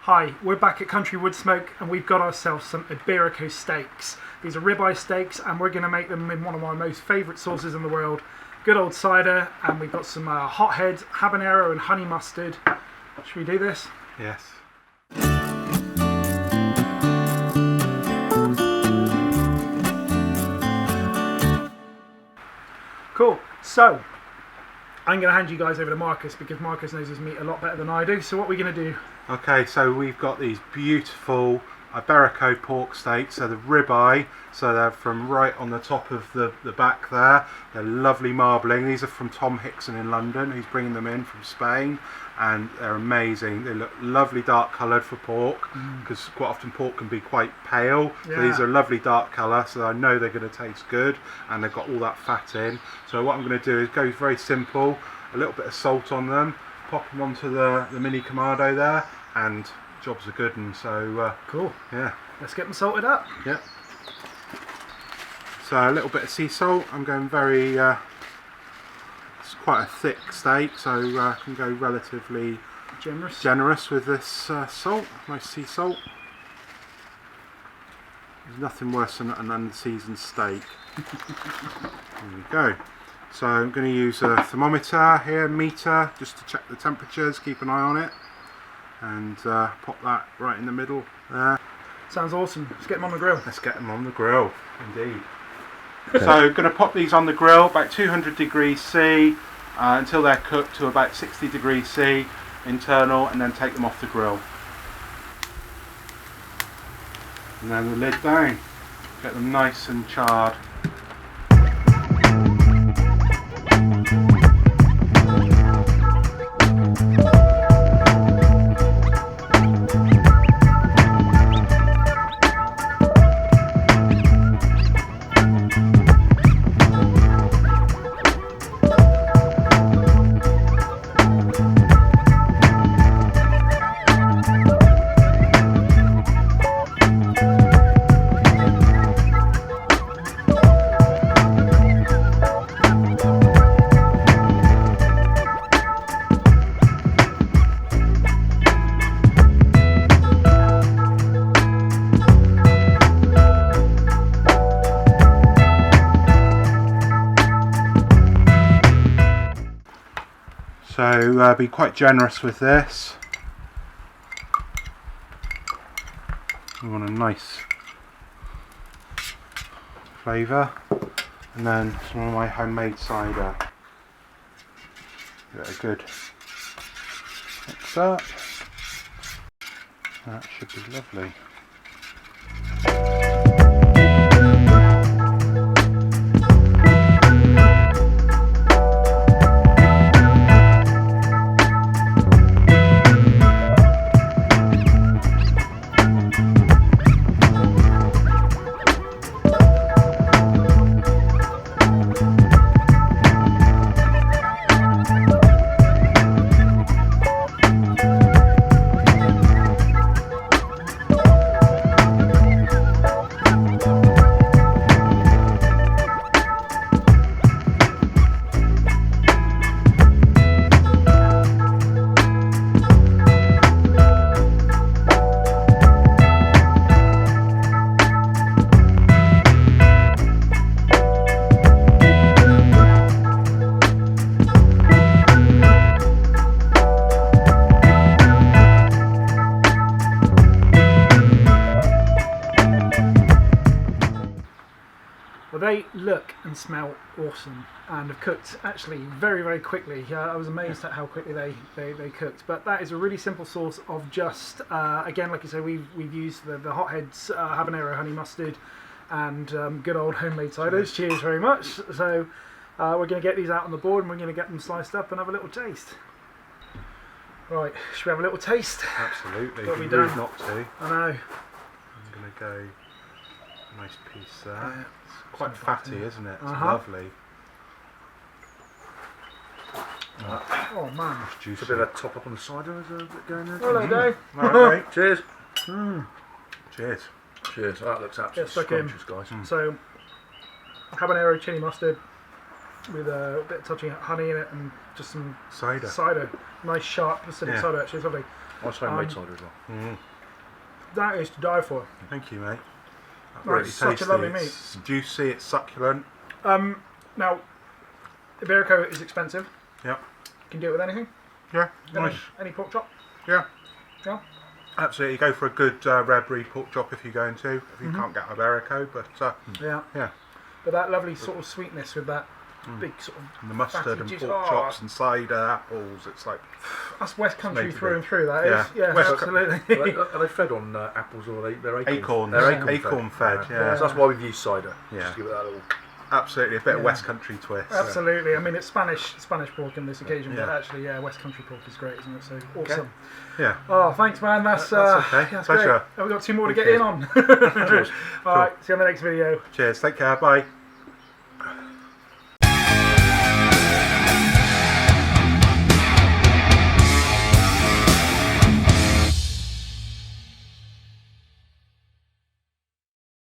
Hi, we're back at Country WoodSmoke and we've got ourselves some Iberico steaks. These are ribeye steaks and we're going to make them in one of my most favourite sauces in the world. Good old cider, and we've got some Hot-Headz Habanero and honey mustard. Should we do this? Yes. Cool. So, I'm going to hand you guys over to Marcus because Marcus knows his meat a lot better than I do. So what are we going to do? Okay, so we've got these beautiful Iberico pork steaks. So the ribeye, so they're from right on the top of the back there. They're lovely marbling. These are from Tom Hixon in London. He's bringing them in from Spain, and they're amazing. They look lovely dark coloured for pork, because quite often pork can be quite pale. Yeah. So these are a lovely dark colour, so I know they're going to taste good, and they've got all that fat in. So what I'm going to do is go very simple, a little bit of salt on them, pop them onto the mini Kamado there, and jobs are good. And so cool. Yeah, let's get them salted up. Yep. So a little bit of sea salt. I'm going very it's quite a thick steak, so I can go relatively generous with this salt. Nice sea salt. There's nothing worse than an unseasoned steak. There we go. So I'm going to use a thermometer here, meter, just to check the temperatures, keep an eye on it, and pop that right in the middle there. Sounds awesome. Let's get them on the grill. Let's get them on the grill, indeed. So I'm going to pop these on the grill about 200 degrees C until they're cooked to about 60 degrees C internal, and then take them off the grill. And then the lid down. Get them nice and charred. So be quite generous with this. We want a nice flavour, and then some of my homemade cider. Give it a good mix up. That should be lovely. Well, they look and smell awesome and have cooked actually very, very quickly. I was amazed at how quickly they cooked. But that is a really simple sauce of just, again, like you say, we've used the Hot-Headz Habanero honey mustard and good old homemade ciders. Cheers very much. So we're going to get these out on the board and we're going to get them sliced up and have a little taste. Right, should we have a little taste? Absolutely. What have we done? Not to. I know. I'm going to go a nice piece there. Yeah. It's quite fatty, isn't it? It's lovely. Oh man. It's juicy. It's a bit of a top up on the cider, is there a bit going there? Hello, Dave. Alright, mate. Cheers. Cheers. Cheers. That looks absolutely scrumptious, guys. So, habanero, chili mustard, with a bit of touching honey in it and just some Cider. Cider. Nice sharp acidic cider, actually. It's lovely. Nice homemade cider as well. That is to die for. Thank you, mate. Right, it's such a lovely meat. It's juicy, it's succulent. Now, Iberico is expensive. Yep. Can do it with anything. Yeah, nice. Any pork chop. Yeah. Yeah. Absolutely, go for a good red breed pork chop if you're going to. If you can't get Iberico, but yeah. But that lovely sort of sweetness with that big sort of and the mustard and juice. pork chops and cider, apples. It's like that's West Country through and through. That is. Yeah. Yeah, absolutely. Are they fed on apples or they're acorn? acorns. They're acorn fed. Yeah. So that's why we've used cider. Yeah. Just give it that little. Absolutely, a bit of West Country twist. Absolutely. I mean, it's Spanish pork on this occasion, but Yeah. actually, West Country pork is great, isn't it? So awesome. Yeah. Oh, thanks, man. That's okay. that's Pleasure. great. And we've got 2 more to get in on. All right. See you on the next video. Cheers. Take care. Bye.